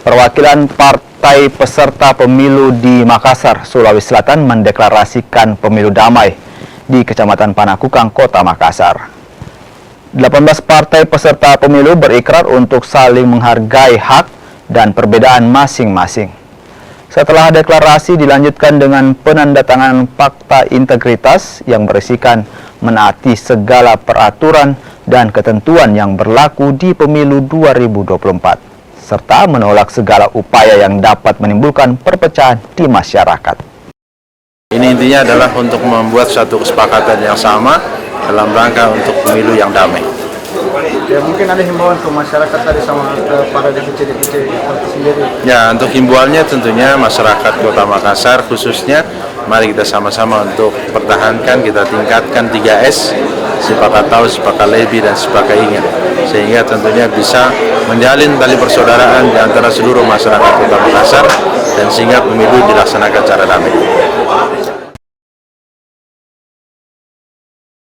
Perwakilan partai peserta pemilu di Makassar, Sulawesi Selatan mendeklarasikan pemilu damai di Kecamatan Panakukang, Kota Makassar. 18 partai peserta pemilu berikrar untuk saling menghargai hak dan perbedaan masing-masing. Setelah deklarasi dilanjutkan dengan penandatanganan fakta integritas yang berisikan menaati segala peraturan dan ketentuan yang berlaku di pemilu 2024. Serta menolak segala upaya yang dapat menimbulkan perpecahan di masyarakat. Ini intinya adalah untuk membuat suatu kesepakatan yang sama dalam rangka untuk pemilu yang damai. Ya, mungkin ada himbauan ke masyarakat tadi sama para DPC sendiri. Ya, untuk himbauannya tentunya masyarakat Kota Makassar khususnya, mari kita sama-sama untuk pertahankan, kita tingkatkan 3S, sepakat tahu, sepakat lebih, dan sepakat ingin. Sehingga tentunya bisa menjalin tali persaudaraan di antara seluruh masyarakat Kota Makassar dan sehingga pemilu dilaksanakan secara damai.